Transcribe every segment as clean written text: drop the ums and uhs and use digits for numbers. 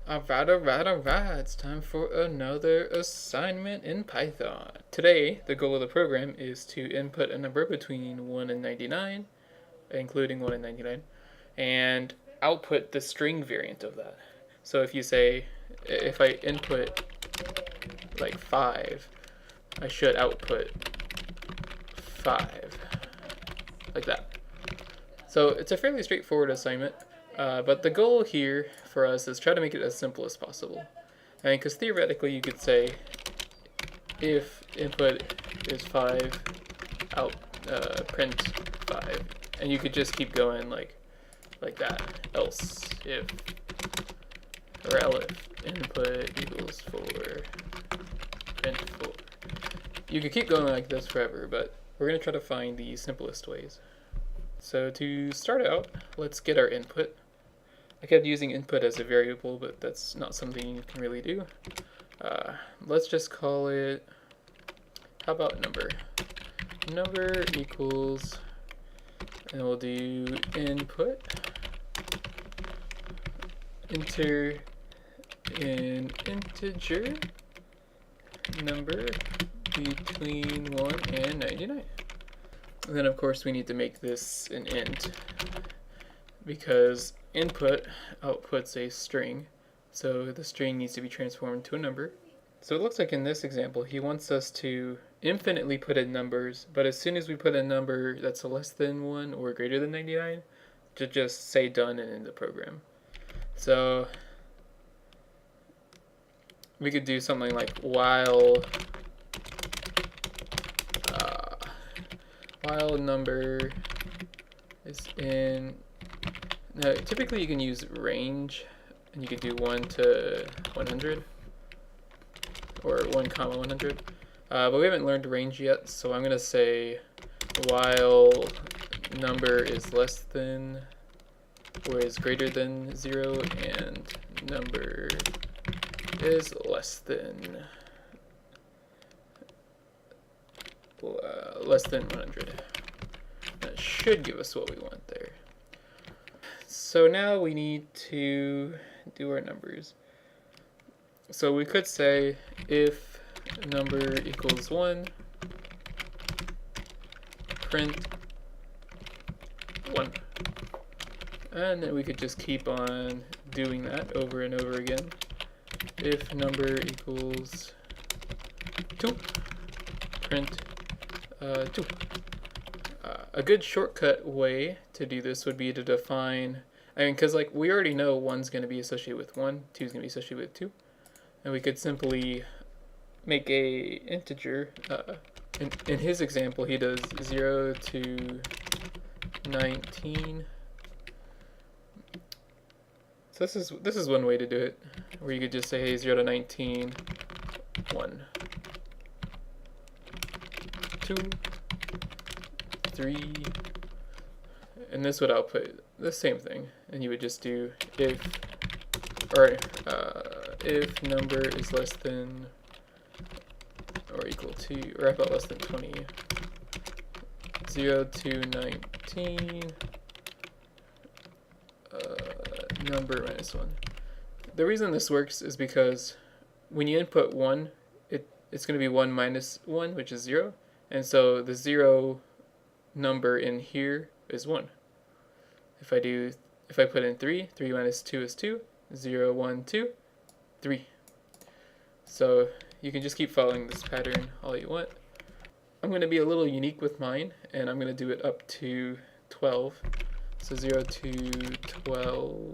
Alright, it's time for another assignment in Python. Today, the goal of the program is to input a number between 1 and 99, including 1 and 99, and output the string variant of that. So if I input like 5, I should output 5, like that. So it's a fairly straightforward assignment. But the goal here for us is try to make it as simple as possible. I mean, because theoretically you could say if input is 5, out print 5, and you could just keep going like that. Else if input equals 4, print 4. You could keep going like this forever, but we're going to try to find the simplest ways. So to start out, let's get our input. I kept using input as a variable, but that's not something you can really do. Let's just call it, how about number? Number equals, and we'll do input, enter an integer number between 1 and 99. And then of course we need to make this an int, because input outputs a string, so the string needs to be transformed to a number. So it looks like in this example he wants us to infinitely put in numbers, but as soon as we put a number that's less than 1 or greater than 99, to just say done and end the program. So we could do something like while number is in. Now, typically you can use range, and you could do 1 to 100, or 1 comma 100, but we haven't learned range yet, so I'm going to say while number is less than, or is greater than 0, and number is less than 100. That should give us what we want there. So now we need to do our numbers. So we could say if number equals 1, print 1. And then we could just keep on doing that over and over again. If number equals 2, print 2. A good shortcut way to do this would be to define, because like we already know 1's going to be associated with 1, 2's going to be associated with 2, and we could simply make a integer. In his example, he does 0 to 19. So this is one way to do it, where you could just say, hey, 0 to 19, 1, 2, 3, and this would output the same thing. And you would just do if number is less than or equal to, or about less than 20, 0 to 19, number minus 1. The reason this works is because when you input 1, it's going to be 1 minus 1, which is 0, and so the 0 number in here is 1. If I put in 3 minus 2 is 2, 0, 1, 2, 3. So you can just keep following this pattern all you want. I'm going to be a little unique with mine, and I'm going to do it up to 12. So 0 to 12.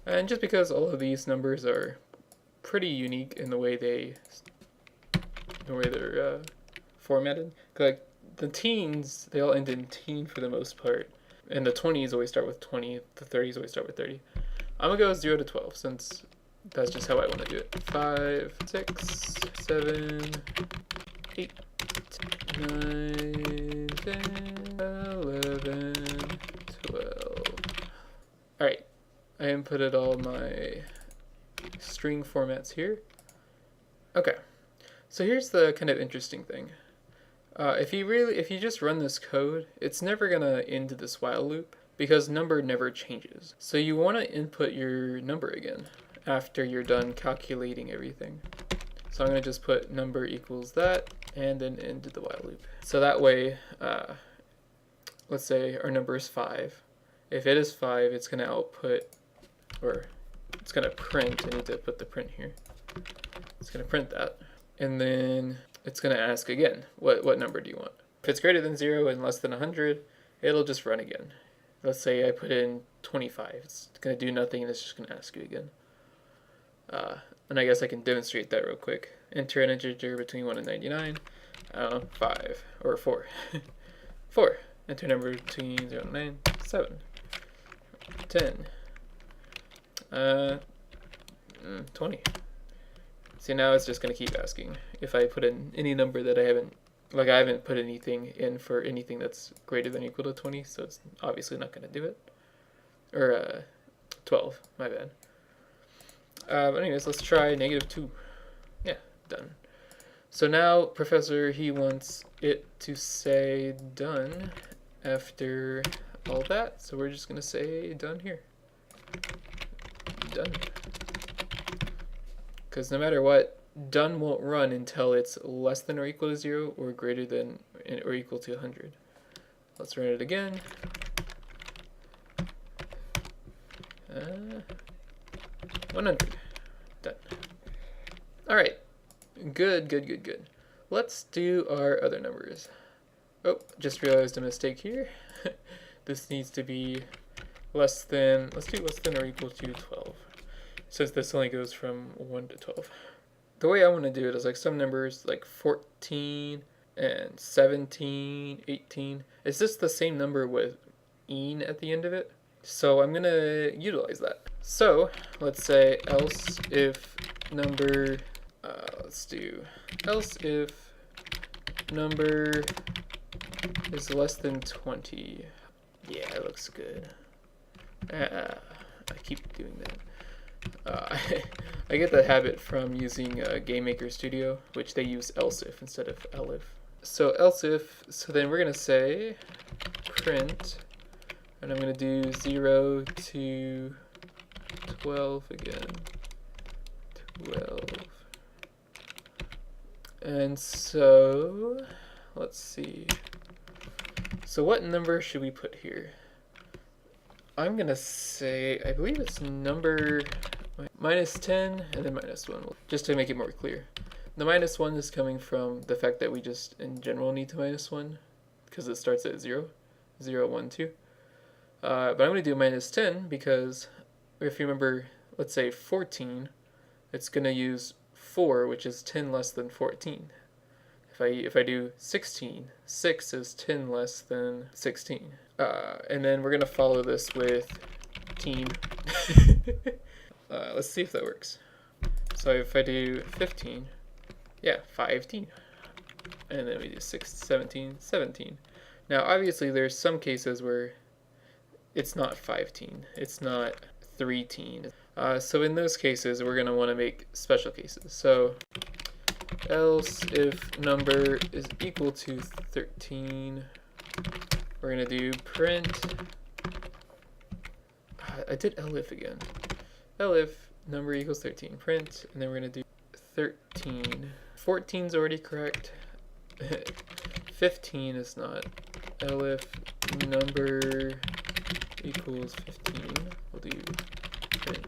And just because all of these numbers are pretty unique in the way they're formatted. Like the teens, they all end in teen for the most part, and the 20s always start with 20. The 30s always start with 30. I'm gonna go 0 to 12 since that's just how I want to do it. 5, 6, 7, 8, 9, 10, 11, 12. Alright, I inputted all my string formats here. Okay, so here's the kind of interesting thing. If you just run this code, it's never gonna end this while loop because number never changes. So you want to input your number again, after you're done calculating everything. So I'm going to just put number equals that and then into the while loop. So that way, let's say our number is 5. If it is 5, it's going to output, or it's going to print. I need to put the print here. It's going to print that. And then it's going to ask again, what number do you want? If it's greater than 0 and less than 100, it'll just run again. Let's say I put in 25. It's going to do nothing and it's just going to ask you again. And I guess I can demonstrate that real quick. Enter an integer between 1 and 99. 5 or 4. 4. Enter a number between 0 and 9. 7. 10. 20. See, now it's just going to keep asking. If I put in any number that I haven't put anything in for anything that's greater than or equal to 20, so it's obviously not going to do it. Or 12, my bad. But anyways, let's try -2. Yeah, done. So now Professor, he wants it to say done after all that. So we're just going to say done here. Done. Because no matter what, done won't run until it's less than or equal to 0 or greater than or equal to 100. Let's run it again. 100. Done. Alright. Good. Let's do our other numbers. Oh, just realized a mistake here. This needs to be less than, let's do less than or equal to 12. Since this only goes from 1 to 12. The way I want to do it is like some numbers like 14 and 17, 18. It's just the same number with "een" at the end of it. So I'm going to utilize that. So let's say else if number, let's do else if number is less than 20. Yeah, it looks good. I keep doing that. I get the habit from using Game Maker Studio, which they use else if instead of elif. So else if, so then we're going to say print, and I'm going to do 0 to 12 again. 12. And so, let's see. So what number should we put here? I'm going to say, I believe it's number -10 and then -1, just to make it more clear. The -1 is coming from the fact that we just, in general, need to -1, because it starts at 0, 0, 1, 2. But I'm going to do -10 because, if you remember, let's say 14, it's going to use 4, which is 10 less than 14. If I do 16, 6 is 10 less than 16. And then we're going to follow this with teen. Let's see if that works. So if I do 15, yeah, 15. And then we do 6, 17, 17. Now obviously there's some cases where it's not 15, it's not 3-teen. So in those cases we're going to want to make special cases. So else if number is equal to 13, we're going to do print. I did elif again. Elif number equals 13, print, and then we're going to do 13. 14 is already correct. 15 is not. Elif number equals 15. We'll do print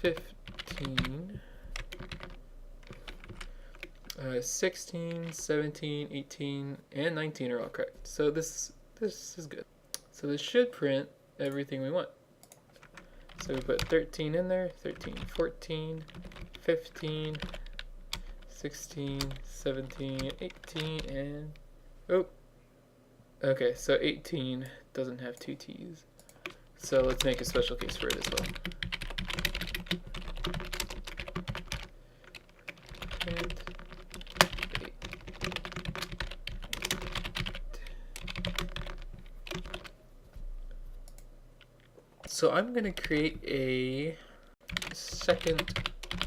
15. 16, 17, 18, and 19 are all correct. So this is good. So this should print everything we want. So we put 13 in there, 13, 14, 15, 16, 17, 18, and oh, okay, so 18 doesn't have 2 T's. So let's make a special case for it as well. Print. So I'm going to create a second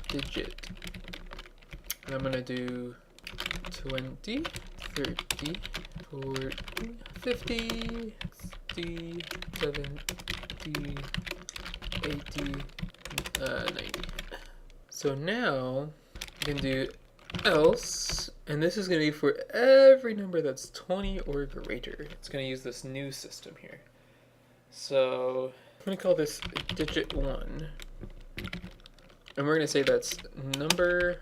digit. And I'm going to do 20, 30, 40, 50, 60, 70, 80, 90. So now we can do else, and this is going to be for every number that's 20 or greater. It's going to use this new system here. So I'm going to call this digit 1, and we're going to say that's number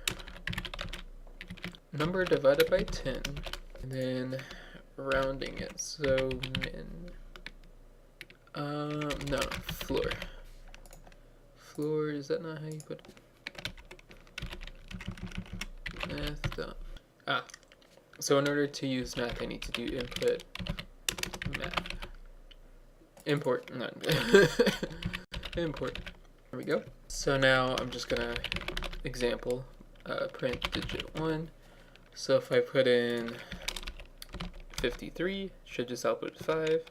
divided by 10, and then rounding it, so min. No, floor. Floor, is that not how you put it? Math dot. So in order to use math, I need to do input math. Import, not import. There we go. So now I'm just gonna example, print digit 1. So if I put in 53, should just output 5.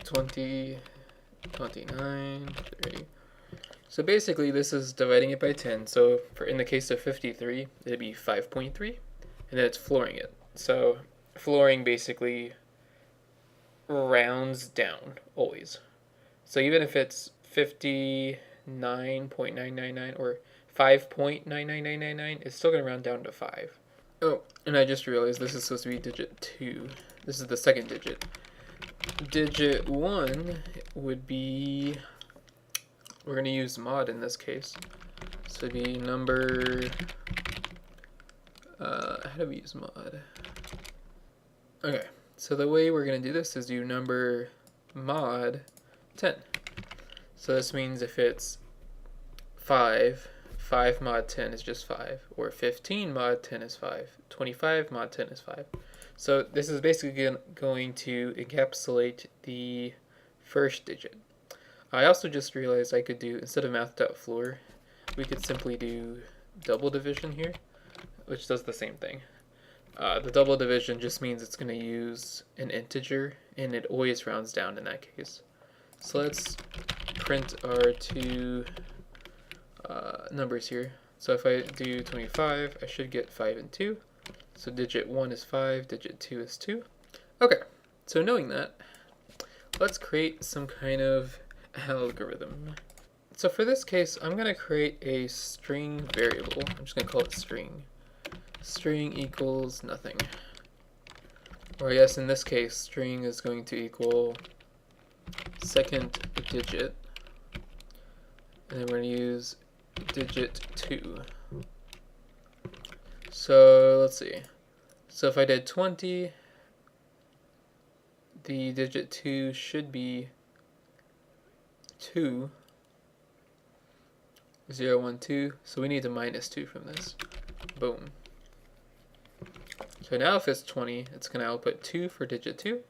20, 29, 30. So basically this is dividing it by 10. So for in the case of 53, it'd be 5.3, and then it's flooring it. So flooring basically rounds down always. So even if it's 59.999 or 5.99999, it's still going to round down to 5. Oh, and I just realized this is supposed to be digit 2. This is the second digit. Digit 1 would be, we're going to use mod in this case. So it'd be number, how do we use mod? Okay, so the way we're going to do this is do number mod 10. So this means if it's 5 mod 10 is just 5, or 15 mod 10 is 5, 25 mod 10 is 5. So this is basically going to encapsulate the first digit. I also just realized I could do, instead of math.floor, we could simply do double division here, which does the same thing. The double division just means it's going to use an integer, and it always rounds down in that case. So let's print our two numbers here. So if I do 25, I should get 5 and 2. So digit 1 is 5, digit 2 is 2. Okay, so knowing that, let's create some kind of algorithm. So for this case, I'm going to create a string variable. I'm just going to call it string. String equals nothing. Or I guess in this case, string is going to equal second digit. And then we're going to use digit 2. So let's see. So if I did 20, the digit 2 should be 2, 0, 1, 2. So we need to minus 2 from this. Boom. So now if it's 20, it's going to output 2 for digit 2.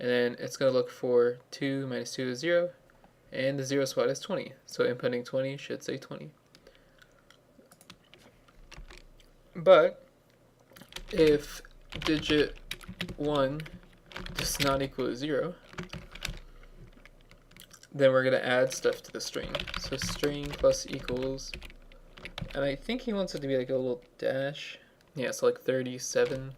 And then it's going to look for 2 minus 2 is 0. And the 0 spot is 20. So inputting 20 should say 20. But if digit 1 does not equal 0, then we're going to add stuff to the string. So string plus equals, and I think he wants it to be like a little dash. Yeah, so like 30-7.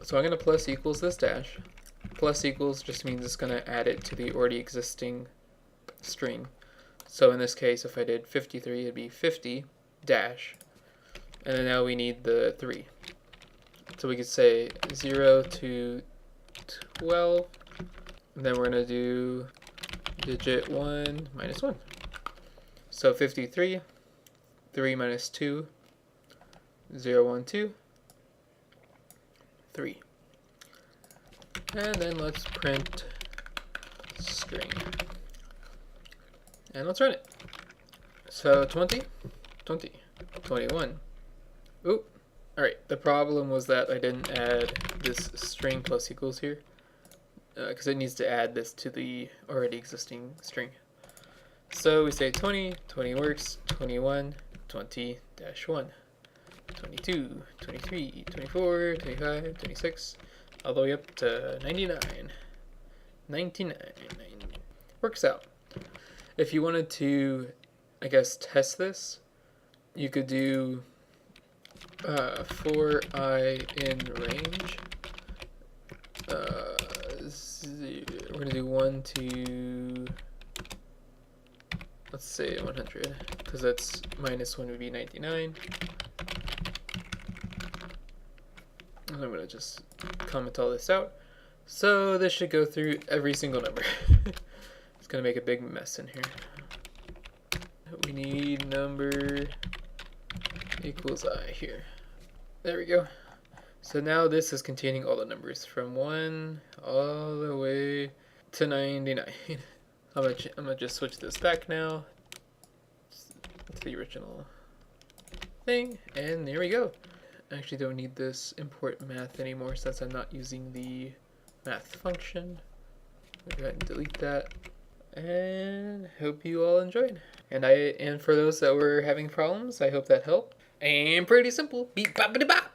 So I'm going to plus equals this dash. Plus equals just means it's going to add it to the already existing string. So in this case, if I did 53, it'd be 50 dash, and then now we need the 3. So we could say 0 to 12, and then we're going to do digit 1 minus 1. So 53, 3 minus 2, 0, 1, 2, 3. And then let's print string. And let's run it. So 20, 20, 21. Oop. Alright, the problem was that I didn't add this string plus equals here, because it needs to add this to the already existing string. So we say 20, 20 works, 21, 20 dash 1, 22, 23, 24, 25, 26, all the way up to 99. 99. Works out. If you wanted to, I guess, test this, you could do for I in range, do 1 to, let's say 100, because that's minus 1 would be 99. And I'm going to just comment all this out. So this should go through every single number. It's going to make a big mess in here. We need number equals I here. There we go. So now this is containing all the numbers from 1 all the way to 99. I'm gonna just switch this back now to the original thing, and there we go. I actually don't need this import math anymore since I'm not using the math function. I'll go ahead and delete that, and hope you all enjoyed. And for those that were having problems, I hope that helped. And pretty simple. Beep bop bop.